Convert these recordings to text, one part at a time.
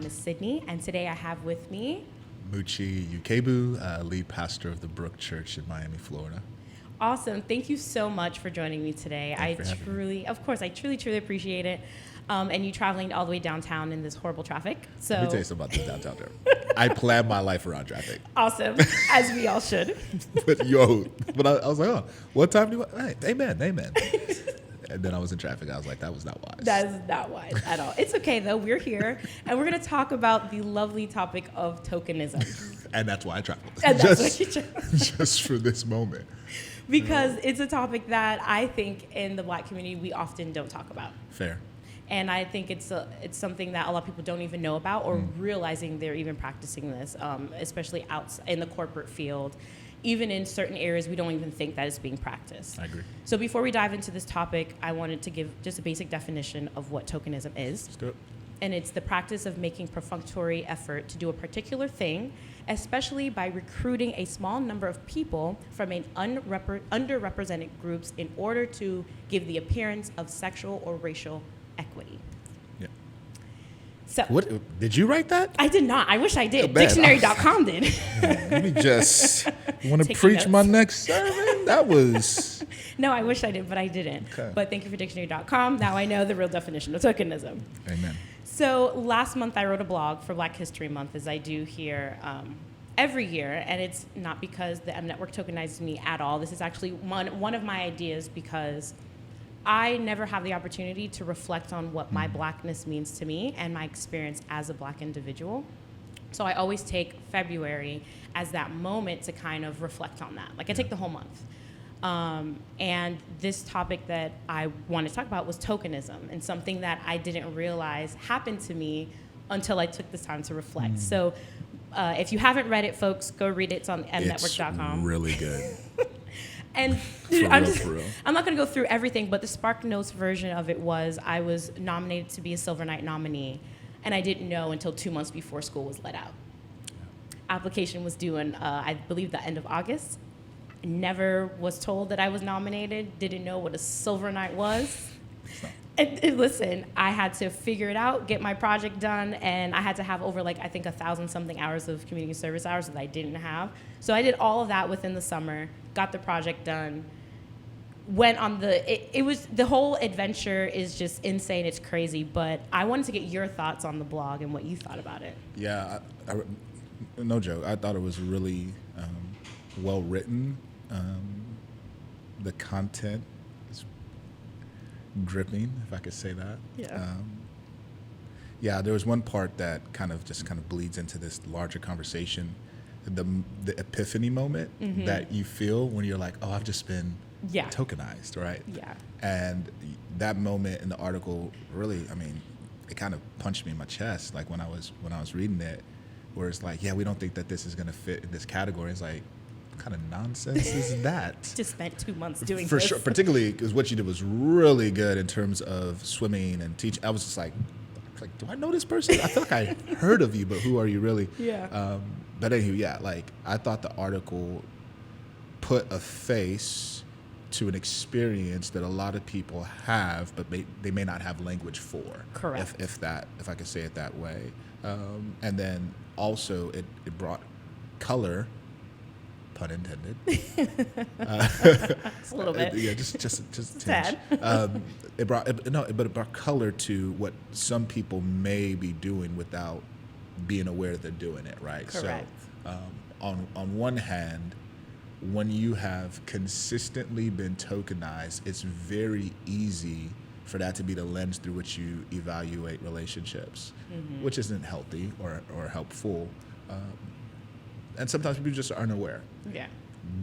name is Sydne, and today I have with me Muche Ukebu, lead pastor of the Brook Church in Miami, Florida. Awesome. Thank you so much for joining me today. I truly appreciate it. And you traveling all the way downtown in this horrible traffic. So Let me tell you something about this downtown there. I plan my life around traffic. Awesome, as we all should. but I was like, oh, what time do you want? Hey, amen. And then I was in traffic. I was like, that was not wise. That is not wise at all. It's okay, though. We're here, and we're going to talk about the lovely topic of tokenism. And that's why I traveled. And that's why you traveled. Just for this moment. Because it's a topic that I think in the Black community we often don't talk about. Fair. And I think it's something that a lot of people don't even know about or realizing they're even practicing this, especially outside in the corporate field. Even in certain areas, we don't even think that it's being practiced. I agree. So before we dive into this topic, I wanted to give just a basic definition of what tokenism is. Let's do it. And it's the practice of making perfunctory effort to do a particular thing, especially by recruiting a small number of people from an underrepresented groups in order to give the appearance of sexual or racial equity. Yeah. So, What did you write that? I did not. I wish I did. Oh, man. Dictionary.com did. Let me just want to Taking preach notes. my next sermon. That was No, I wish I did, but I didn't. Okay. But thank you for dictionary.com. Now I know the real definition of tokenism. amen. So last month I wrote a blog for Black History Month, as I do here every year, and it's not because the M Network tokenized me at all. This is actually one of my ideas because I never have the opportunity to reflect on what my Blackness means to me and my experience as a Black individual. So I always take February as that moment to kind of reflect on that. Like I take the whole month. And this topic that I want to talk about was tokenism, and something that I didn't realize happened to me until I took this time to reflect. So if you haven't read it, folks, go read it. It's on mnetwork.com. It's really good. And For real. I'm not going to go through everything, but the Spark Notes version of it was I was nominated to be a Silver Knight nominee, and I didn't know until 2 months before school was let out. Application was due in, I believe, the end of August. Never was told that I was nominated, didn't know what a Silver Knight was. And listen, I had to figure it out, get my project done, and I had to have over I think 1,000-something hours of community service hours that I didn't have. So I did all of that within the summer, got the project done, went on it was, the whole adventure is just insane, it's crazy, but I wanted to get your thoughts on the blog and what you thought about it. Yeah, no joke. I thought it was really well written. The content is dripping, if I could say that. Yeah. There was one part that kind of bleeds into this larger conversation, the epiphany moment that you feel when you're like, oh, I've just been tokenized, right? Yeah. And that moment in the article really, it kind of punched me in my chest, like when I was reading it, where it's like, we don't think that this is going to fit in this category. It's like, what kind of nonsense is that? Just spent 2 months doing For this. sure, particularly because what you did was really good in terms of swimming and teaching. I was just like, do I know this person? I feel like I heard of you, but who are you really? Yeah. But anyway, I thought the article put a face to an experience that a lot of people have, but they may not have language for. Correct. If I could say it that way. And then also it brought color, pun intended. Just a little bit. Yeah, just a tinge. Sad. It brought color to what some people may be doing without being aware that they're doing it, right? Correct. So, on one hand, when you have consistently been tokenized, it's very easy for that to be the lens through which you evaluate relationships, which isn't healthy or helpful. And sometimes people just are unaware. Yeah.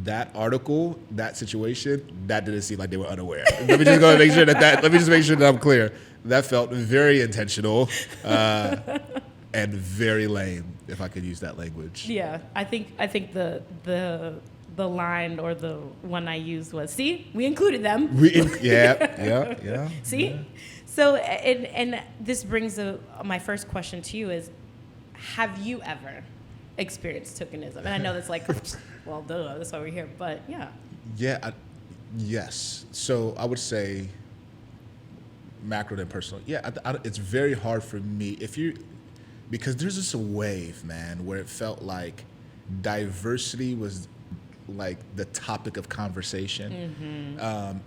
That article, that situation, that didn't seem like they were unaware. Let me just go and make sure let me just make sure that I'm clear. That felt very intentional and very lame, if I could use that language. Yeah, I think the line or the one I used was, see, we included them. Yeah. See? Yeah. So, and this brings my first question to you is, have you ever experienced tokenism? And I know that's like, well, duh, that's why we're here, but yeah. Yeah, yes. So I would say macro than personal. Yeah, it's very hard for me. because there's just a wave, man, where it felt like diversity was like the topic of conversation.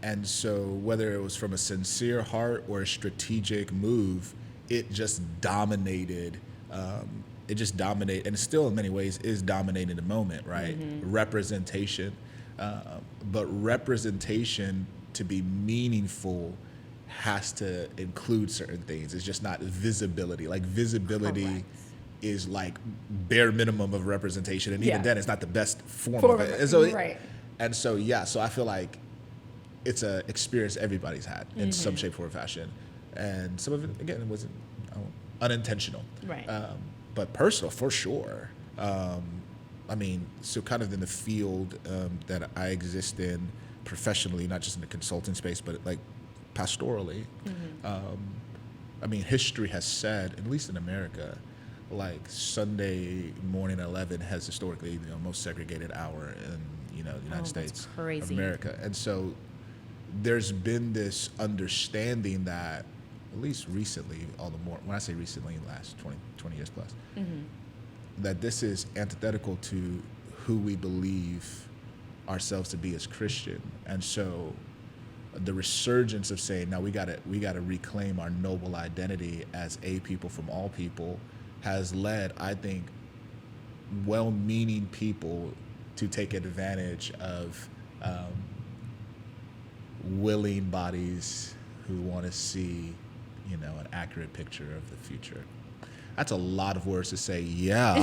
And so whether it was from a sincere heart or a strategic move, it just dominated. And still in many ways is dominating the moment, right? Representation. But representation, to be meaningful, has to include certain things. It's just not visibility. Like visibility Correct. is like bare minimum of representation, and even Yeah. then it's not the best form Form of of it. it, And so, right. so I feel like it's a experience everybody's had in some shape, form, or fashion, and some of it again it wasn't unintentional, Right. but personal for sure. I mean, so kind of in the field that I exist in professionally, not just in the consulting space, but like pastorally. I mean, history has said, at least in America, like Sunday morning at 11 has historically the most segregated hour in the United that's States crazy. of America, and so there's been this understanding that, at least recently, all the more, when I say recently, in the last 20 years plus, that this is antithetical to who we believe ourselves to be as Christian. And so the resurgence of saying, now we gotta reclaim our noble identity as a people from all people has led, I think, well-meaning people to take advantage of willing bodies who want to see, an accurate picture of the future. That's a lot of words to say, yeah.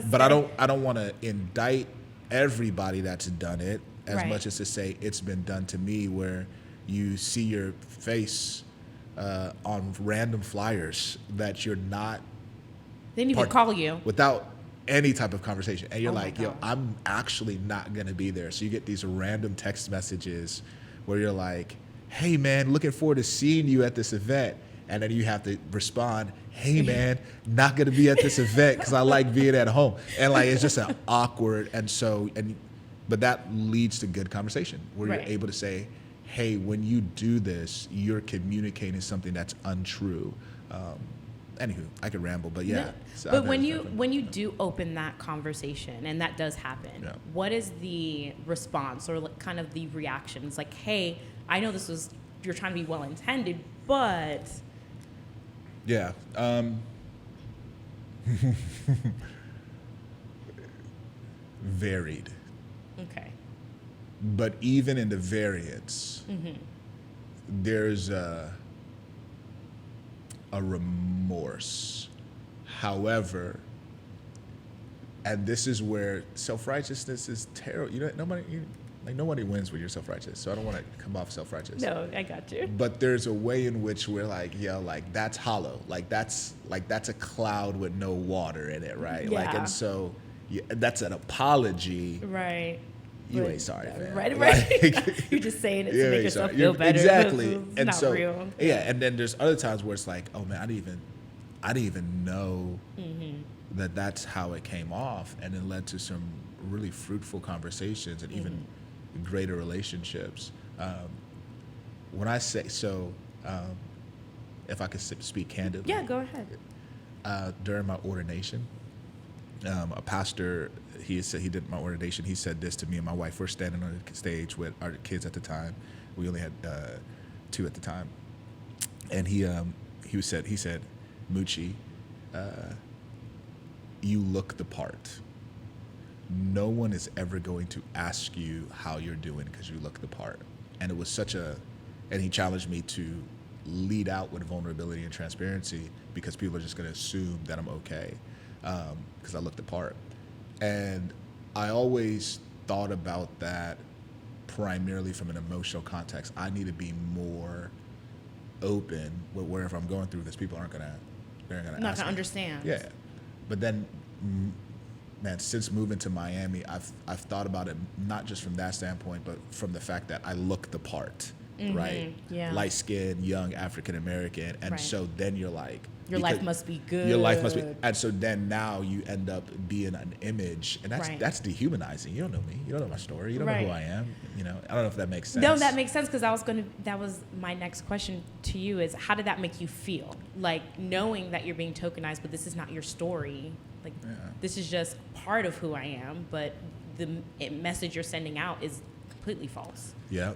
But I don't want to indict everybody that's done it as Right. much as to say it's been done to me, where you see your face on random flyers that you're not They didn't even call you. without any type of conversation, and you're Oh my like, yo, gosh. I'm actually not gonna be there. So you get these random text messages where you're like, hey man, looking forward to seeing you at this event, and then you have to respond, hey man, not gonna be at this event because I like being at home, and like it's just an awkward, but that leads to good conversation where Right. you're able to say, hey, when you do this, you're communicating something that's untrue. Anywho, I could ramble, but yeah. No. So But I've when had you different- when you do open that conversation, and that does happen, Yeah. what is the response or like kind of the reaction? It's like, hey, I know you're trying to be well intended, but Yeah. Varied. okay, But even in the variance, there's a remorse. However, and this is where self-righteousness is terrible. Nobody wins when you're self-righteous. So I don't want to come off self-righteous. no, I got you. But there's a way in which we're like, that's hollow. That's a cloud with no water in it, right? Yeah. And so that's an apology. Right. You But- ain't sorry, man. Right. Like, You're just saying it you to make ain't yourself sorry. feel better. Exactly. It's And not so, real. yeah, and then there's other times where it's like, oh man, I didn't even know that that's how it came off, and it led to some really fruitful conversations and even greater relationships. When I say so, if I could speak candidly, Yeah, go ahead. during my ordination, a pastor, he did my ordination. He said this to me and my wife. We're standing on the stage with our kids at the time. We only had 2 at the time, and he said, Muche, you look the part. No one is ever going to ask you how you're doing because you look the part. And it was and he challenged me to lead out with vulnerability and transparency, because people are just going to assume that I'm okay because I look the part. And I always thought about that primarily from an emotional context. I need to be more open with wherever I'm going through this. People aren't going to Not ask gonna me. understand. Yeah, but then, man, since moving to Miami, I've thought about it not just from that standpoint, but from the fact that I look the part. right? Yeah. Light skinned, young African American. And Right. so then you're like, Your life must be good. your life must be, and so then now you end up being an image, and Right. that's dehumanizing. You don't know me, you don't know my story, you don't know Right. who I am. You know, I don't know if that makes sense. No, that makes sense, because that was my next question to you, is how did that make you feel? Like, knowing that you're being tokenized, but this is not your story. Like, this is just part of who I am, but the message you're sending out is completely false. Yeah.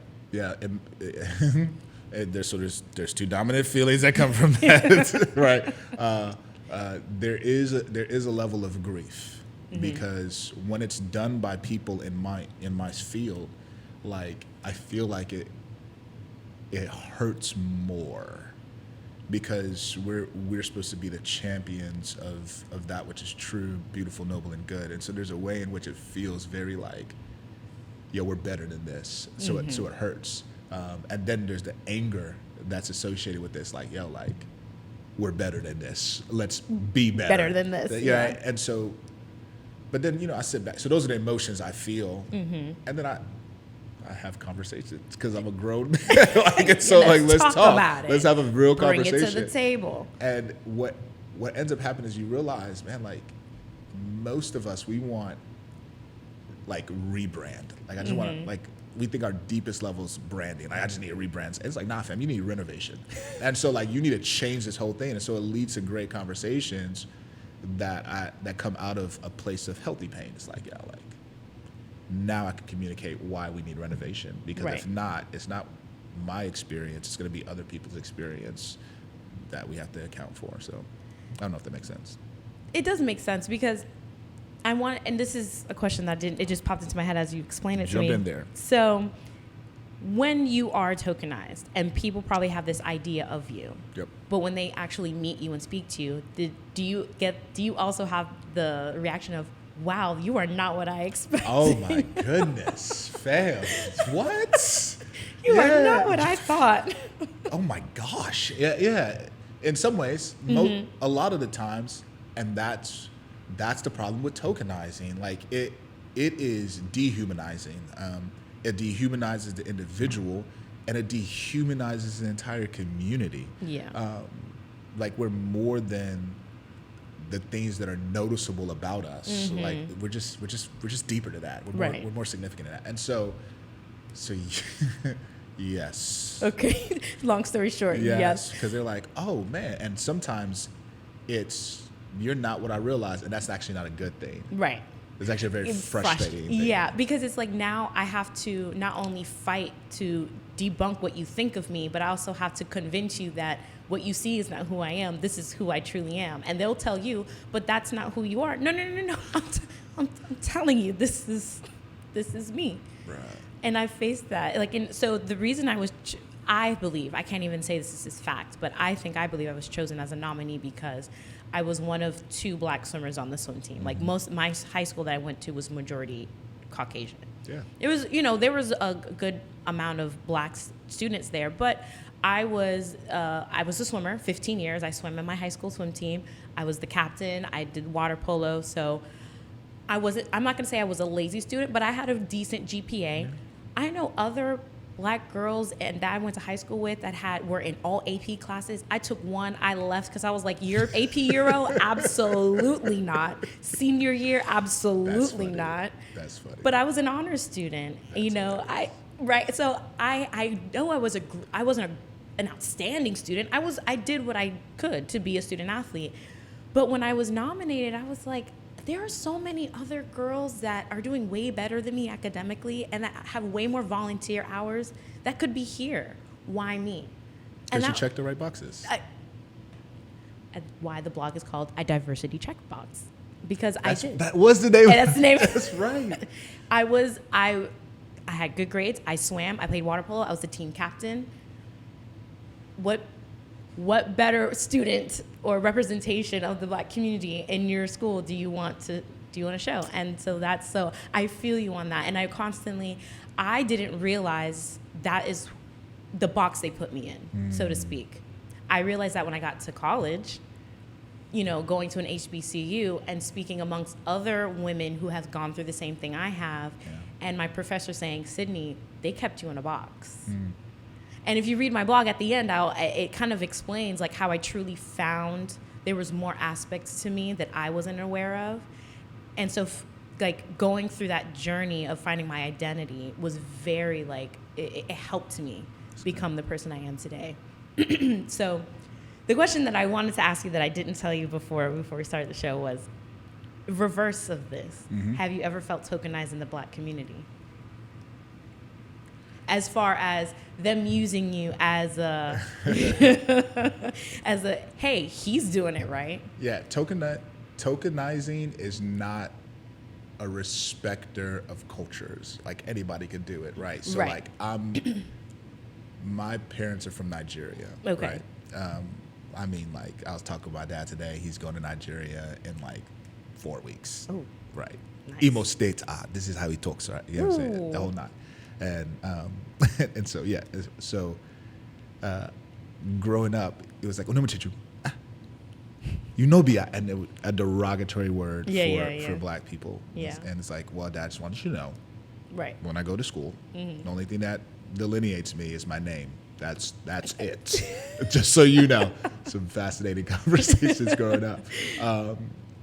And there's two dominant feelings that come from that, right? There is a level of grief, because when it's done by people in my field, like, I feel like it hurts more, because we're supposed to be the champions of that which is true, beautiful, noble, and good, and so there's a way in which it feels very like, yo, we're better than this, so it hurts. And then there's the anger that's associated with this, like, yo, like, we're better than this. Let's be better. Better than this. Yeah. And so, but then, you know, I sit back. So those are the emotions I feel. And then I have conversations, because I'm a grown man. Like, and so, like, let's talk about it. Let's have a real conversation. Bring it to the table. And what ends up happening is you realize, man, like, most of us, we want, like, rebrand. Like, I just want to, like, we think our deepest level is branding. Like, I just need a rebrand. And it's like, nah, fam, you need renovation. And so, like, you need to change this whole thing. And so it leads to great conversations that come out of a place of healthy pain. It's like, yeah, like, now I can communicate why we need renovation. Because if not, it's not my experience. It's going to be other people's experience that we have to account for. So I don't know if that makes sense. It does make sense, because I want, and this is a question that it just popped into my head as you explained it to me. Jump in there. So, when you are tokenized, and people probably have this idea of you, but when they actually meet you and speak to you, do you also have the reaction of, wow, you are not what I expected? Oh my goodness, fam, what? You are not what I thought. Oh my gosh, yeah. In some ways, a lot of the times, and that's the problem with tokenizing. Like, it is dehumanizing. It dehumanizes the individual, and it dehumanizes the entire community. Yeah. Like, we're more than the things that are noticeable about us. Like, we're just deeper to that. We're more significant to that. And so yes. Okay. Long story short. Yes. Because they're like, oh man, and sometimes you're not what I realized, and that's actually not a good thing. Right. It's actually a very frustrating thing. Yeah, because it's like, now I have to not only fight to debunk what you think of me, but I also have to convince you that what you see is not who I am. This is who I truly am. And they'll tell you, but that's not who you are. No. I'm telling you, this is me. Right. And I faced that. So the reason I believe, I can't even say this is fact, but I believe I was chosen as a nominee because I was one of 2 black swimmers on the swim team. Like, my high school that I went to was majority Caucasian. Yeah. It was, there was a good amount of black students there, but I was a swimmer, 15 years. I swam in my high school swim team. I was the captain. I did water polo. So I'm not going to say I was a lazy student, but I had a decent GPA. Yeah. I know other black girls that I went to high school with that were in all AP classes. I took one, I left because I was like, AP Euro? Absolutely not. Senior year? Absolutely not. That's funny. But I was an honors student, right? So I know I wasn't an outstanding student. I did what I could to be a student athlete. But when I was nominated, I was like, there are so many other girls that are doing way better than me academically and that have way more volunteer hours that could be here. Why me? Because you check the right boxes. Why the blog is called A Diversity Checkbox. Because I did. That was the name. That's the name. That's right. I had good grades. I swam. I played water polo. I was the team captain. What better student or representation of the black community in your school do you want to show? And so I feel you on that. And I didn't realize that is the box they put me in, so to speak. I realized that when I got to college, going to an HBCU and speaking amongst other women who have gone through the same thing I have, and my professor saying, Sydne, they kept you in a box. And if you read my blog at the end, it kind of explains like how I truly found there was more aspects to me that I wasn't aware of. And so like going through that journey of finding my identity was very like, it helped me become the person I am today. So the question that I wanted to ask you that I didn't tell you before we started the show was reverse of this. Mm-hmm. Have you ever felt tokenized in the Black community? As far as them using you as a, hey, he's doing it right. Yeah, tokenizing is not a respecter of cultures. Like anybody can do it, right? So right. like my parents are from Nigeria. Okay. Right? I mean, like I was talking with my dad today. He's going to Nigeria in like 4 weeks. Oh. Right. Nice. Imo State. This is how he talks, right? You know what I'm saying? The whole night. And and so yeah. So growing up, it was like Onumachichu. You know, be and a derogatory word for Black people. Yeah. And it's like, well, Dad, just wanted you to know. Right. When I go to school, Mm-hmm. the only thing that delineates me is my name. That's it. Just so you know, some fascinating conversations growing up.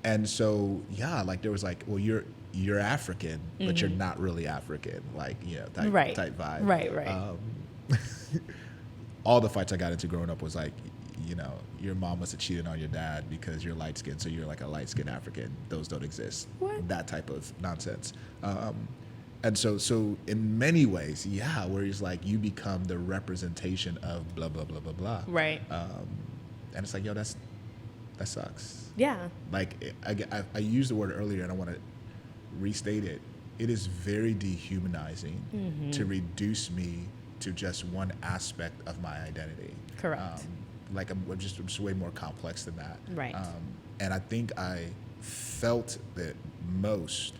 And so yeah, like there was like, well, you're African, Mm-hmm. but you're not really African, like type vibe. Right. All the fights I got into growing up was like, your mom must have cheated on your dad because you're light skinned, so you're like a light skinned African. Those don't exist. What? That type of nonsense. And so in many ways, yeah, where it's like you become the representation of blah blah blah blah blah. Right. And it's like, yo, that sucks. Yeah. Like I used the word earlier, and I want to restate it. It is very dehumanizing Mm-hmm. to reduce me to just one aspect of my identity. Correct. Like I'm just way more complex than that. Right. And I think I felt that most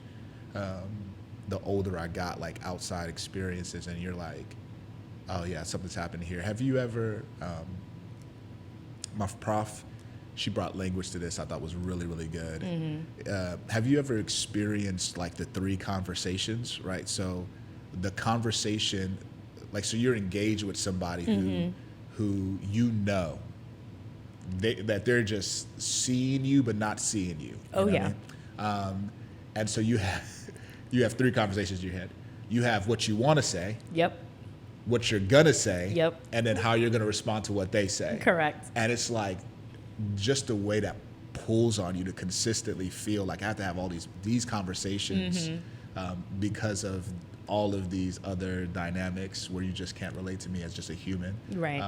the older I got, like outside experiences, and you're like, oh yeah, something's happening here. Have you ever, my prof, she brought language to this I thought was really, really good. Mm-hmm. Have you ever experienced like the 3 conversations, right? So the conversation, like, so you're engaged with somebody Mm-hmm. who that they're just seeing you but not seeing you. Oh, know yeah. what I mean? And so you have 3 conversations in your head. You have what you want to say, Yep. what you're gonna say, Yep. and then how you're gonna respond to what they say. Correct. And it's like just the way that pulls on you to consistently feel like I have to have all these conversations because of all of these other dynamics where you just can't relate to me as just a human. Right.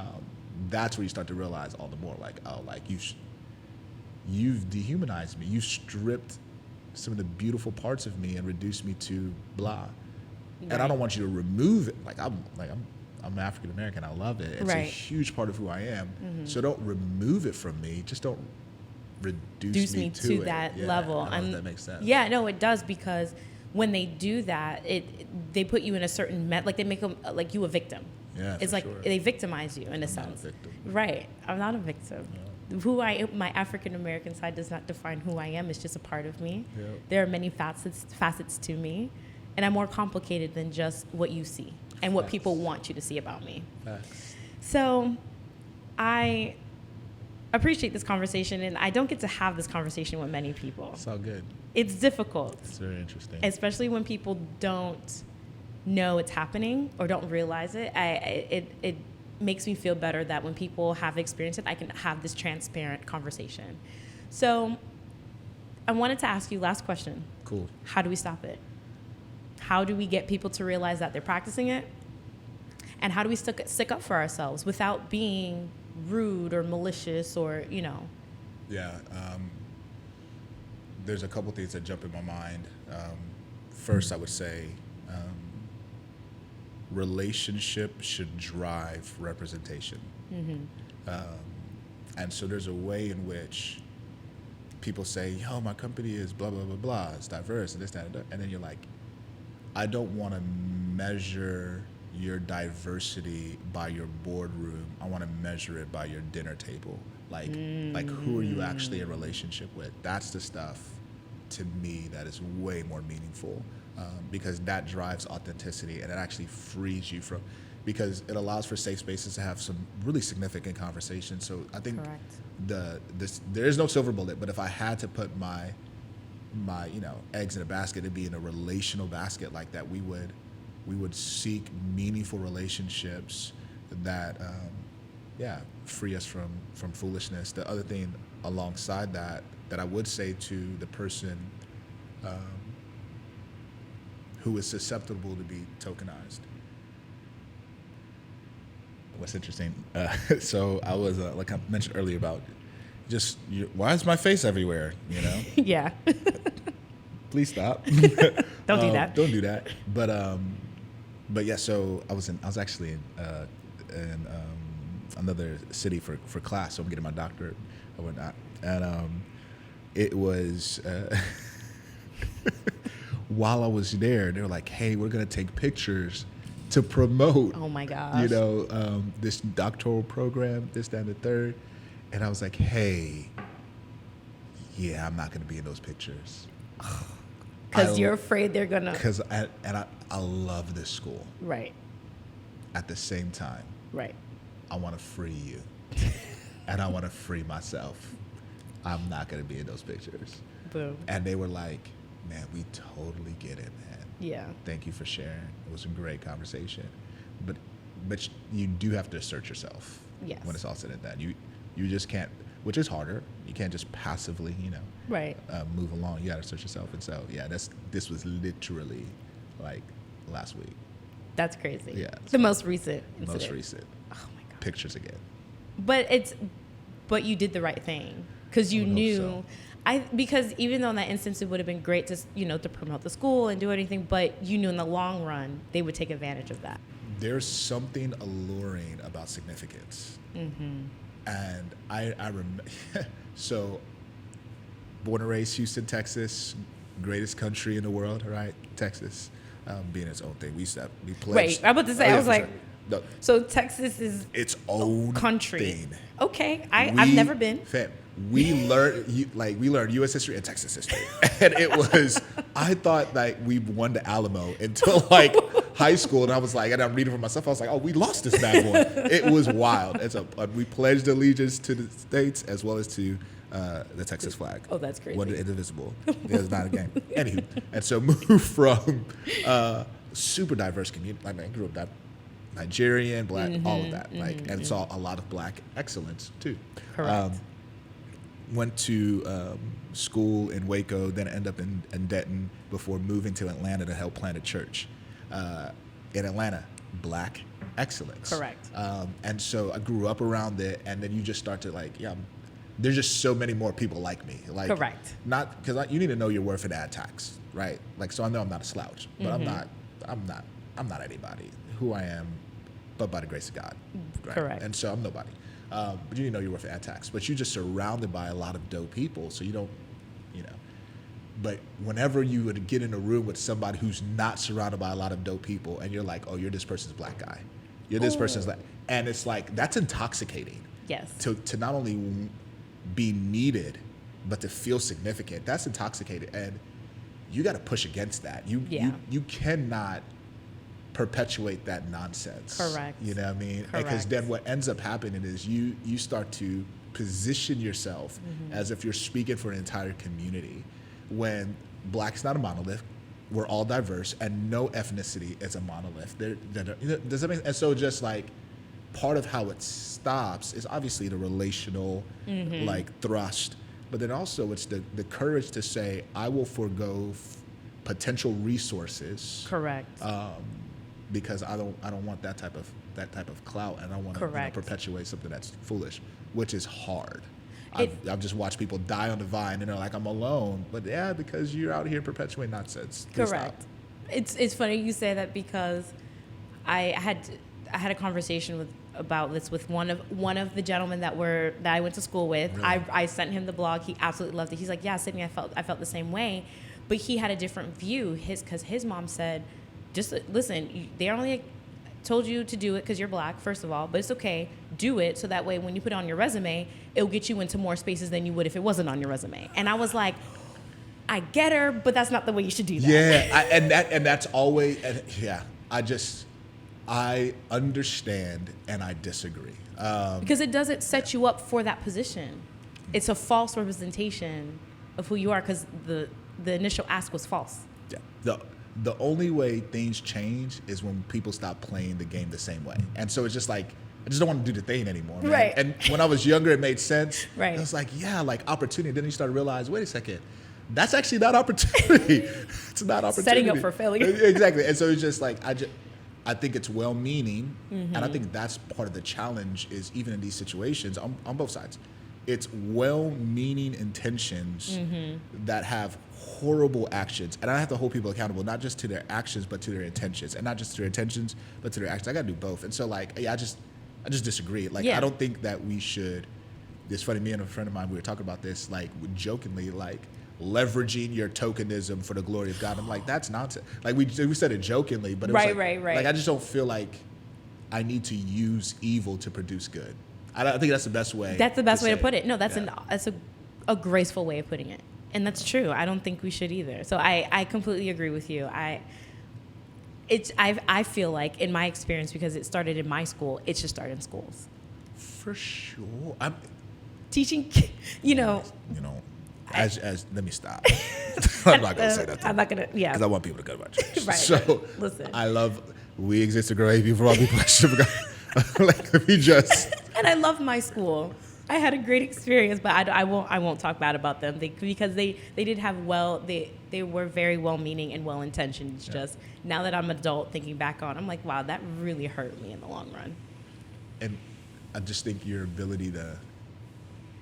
That's where you start to realize all the more like, oh, like you've dehumanized me. You've stripped some of the beautiful parts of me and reduced me to blah. Right. And I don't want you to remove it. I'm African American. I love it. It's a huge part of who I am. Mm-hmm. So don't remove it from me. Just don't reduce me to that yeah, level. I don't know if that makes sense. Yeah, no, it does, because when they do that, they put you in a certain like they make them like you a victim. Yeah, it's like sure. They victimize you in a sense. Not a victim. Right. I'm not a victim. No. My African American side does not define who I am. It's just a part of me. Yep. There are many facets to me, and I'm more complicated than just what you see and what people want you to see about me. Facts. So I appreciate this conversation, and I don't get to have this conversation with many people. It's all good. It's difficult. It's very interesting. Especially when people don't know it's happening or don't realize it. It makes me feel better that when people have experienced it, I can have this transparent conversation. So I wanted to ask you last question. Cool. How do we stop it? How do we get people to realize that they're practicing it? And how do we stick up for ourselves without being rude or malicious or, Yeah. There's a couple things that jump in my mind. First, I would say relationship should drive representation. Mm-hmm. And so there's a way in which people say, yo, my company is blah, blah, blah, blah. It's diverse and this, that, and that. And then you're like, I don't want to measure your diversity by your boardroom. I want to measure it by your dinner table. Like who are you actually in relationship with? That's the stuff to me that is way more meaningful because that drives authenticity and it actually frees you from. because it allows for safe spaces to have some really significant conversations. So I think there is no silver bullet, but if I had to put my eggs in a basket, it'd be in a relational basket like that. We would seek meaningful relationships that free us from foolishness. The other thing alongside that I would say to the person who is susceptible to be tokenized. What's interesting, so I was, like I mentioned earlier about why is my face everywhere, Yeah. Please stop. Don't do that. Don't do that. But yeah, so I was actually in another city for class, so I'm getting my doctorate and whatnot. And it was, while I was there, they were like, hey, we're going to take pictures to promote, oh my gosh, this doctoral program, this, that, and the third. And I was like, hey, yeah, I'm not going to be in those pictures. Because you're afraid they're going to. Because I love this school. Right. At the same time, right, I want to free you. And I want to free myself. I'm not going to be in those pictures. Boom. And they were like, man, we totally get it, man. Yeah. Thank you for sharing. It was a great conversation. But you do have to assert yourself. Yes. When it's all said and done. You just can't, which is harder. You can't just passively, right. Move along. You got to assert yourself. And so, yeah, this was literally like last week. That's crazy. Yeah. The most recent incident. Most recent. Oh my God. Pictures again. But you did the right thing because you knew. So. Because even though in that instance it would have been great to to promote the school and do anything, but you knew in the long run they would take advantage of that. There's something alluring about significance. Mm-hmm. And I remember, so born and raised Houston, Texas, greatest country in the world, right? Texas, being its own thing. We pledged. Wait, I'm about to say, I was like, sure. No, so Texas is its own country. thing. Okay, I've never been. We learned U.S. history and Texas history, and it was. I thought like we won the Alamo until like high school, and I was like, and I'm reading for myself. I was like, oh, we lost this bad boy. It was wild. We pledged allegiance to the states as well as to the Texas flag. Oh, that's crazy. One indivisible. It's not a game. Anywho, and so moved from super diverse community. I grew up that Nigerian, black, all of that, and saw a lot of black excellence too. Correct. Went to school in Waco, then ended up in Denton before moving to Atlanta to help plant a church. In Atlanta, black excellence. Correct. And so I grew up around it, and then you just start to there's just so many more people like me. Like, correct. Not because you need to know your worth and add tax, right? Like, so I know I'm not a slouch, but I'm not anybody. Who I am, but by the grace of God. Right? Correct. And so I'm nobody. But you need to know your worth and add tax. But you're just surrounded by a lot of dope people, so you don't, But whenever you would get in a room with somebody who's not surrounded by a lot of dope people, and you're like, oh, you're this person's black guy. You're this person's black. And it's like, that's intoxicating. Yes. To not only be needed, but to feel significant. That's intoxicating. And you got to push against that. You cannot perpetuate that nonsense. Correct. You know what I mean? Correct. Because then what ends up happening is you start to position yourself as if you're speaking for an entire community, when black's not a monolith. We're all diverse, and no ethnicity is a monolith. Does that make sense? And so just like part of how it stops is obviously the relational thrust, but then also it's the courage to say, I will forego potential resources. Correct. Because I don't want that type of clout, and I want to perpetuate something that's foolish, which is hard. I've just watched people die on the vine, and they're like, I'm alone. But yeah, because you're out here perpetuating nonsense. Please correct. Stop. It's funny you say that, because I had a conversation about this with one of the gentlemen that I went to school with. Really? I sent him the blog. He absolutely loved it. He's like, yeah, Sydney, I felt the same way, but he had a different view. Because his mom said, just listen, they only told you to do it because you're black, first of all, but it's okay, do it, so that way when you put it on your resume, it'll get you into more spaces than you would if it wasn't on your resume. And I was like, I get her, but that's not the way you should do that. Yeah, and that's always, I I understand and I disagree. Because it doesn't set you up for that position. It's a false representation of who you are because the initial ask was false. Yeah. The only way things change is when people stop playing the game the same way. And so it's just like, I just don't want to do the thing anymore, man. Right. And when I was younger, it made sense. Right. I was like, yeah, like opportunity. Then you start to realize, wait a second, that's actually not opportunity. It's not opportunity. Setting up for failure. Exactly. And so it's just like, I think it's well-meaning, and I think that's part of the challenge is even in these situations on both sides. It's well-meaning intentions that have horrible actions. And I have to hold people accountable, not just to their actions, but to their intentions. And not just to their intentions, but to their actions. I got to do both. And so, like, yeah, I just disagree. Like, I don't think that we should, it's funny, me and a friend of mine, we were talking about this, like, jokingly, like, leveraging your tokenism for the glory of God. I'm like, that's nonsense. Like, we said it jokingly, but it was right. Like, I just don't feel like I need to use evil to produce good. I think that's the best way. That's the best way to put it. No, that's a graceful way of putting it. And that's true. I don't think we should either. So I completely agree with you. I feel like in my experience, because it started in my school, it should start in schools. For sure. I'm teaching, as let me stop. I'm not gonna say that. I'm not gonna. Yeah. Because I want people to go to my church. Right. So listen, we exist to grow people for all people. Like, let me just. And I love my school. I had a great experience, but I won't talk bad about them because they did have they were very well-meaning and well-intentioned. It's just now that I'm an adult thinking back on, I'm like, wow, that really hurt me in the long run. And I just think your ability to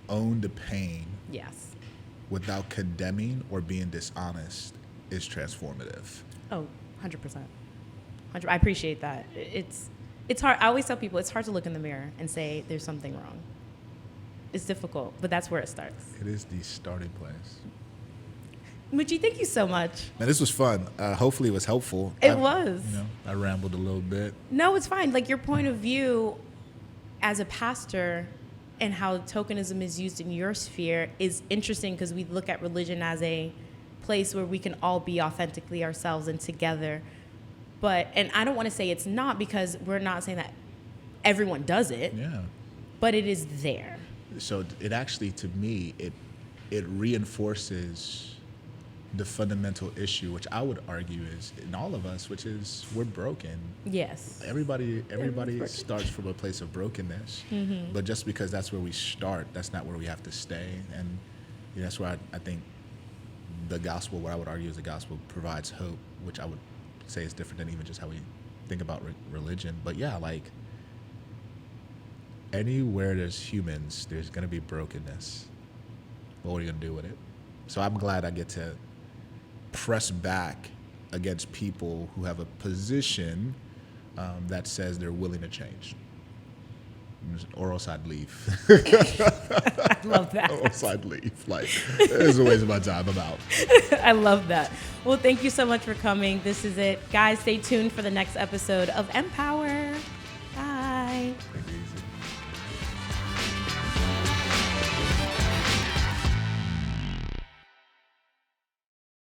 own the pain, yes, without condemning or being dishonest is transformative. Oh, 100%. I appreciate that. It's hard. I always tell people it's hard to look in the mirror and say there's something wrong. It's difficult, but that's where it starts. It is the starting place. Muche, thank you so much. Man, this was fun. Hopefully it was helpful. It was. I rambled a little bit. No, it's fine. Like, your point of view as a pastor and how tokenism is used in your sphere is interesting because we look at religion as a place where we can all be authentically ourselves and together. And I don't want to say it's not, because we're not saying that everyone does it. Yeah. But it is there. So it actually, to me, it reinforces the fundamental issue, which I would argue is in all of us, which is we're broken. Yes. Everybody starts from a place of brokenness. Mm-hmm. But just because that's where we start, that's not where we have to stay. And that's why I think the gospel, what I would argue is the gospel provides hope, which I would say is different than even just how we think about religion. But yeah, like, anywhere there's humans, there's going to be brokenness. What are you going to do with it? So I'm glad I get to press back against people who have a position that says they're willing to change. Or else I'd leave. I love that. Or else I'd leave. Like, it's a waste of my time. I'm out. I love that. Well, thank you so much for coming. This is it. Guys, stay tuned for the next episode of Empower.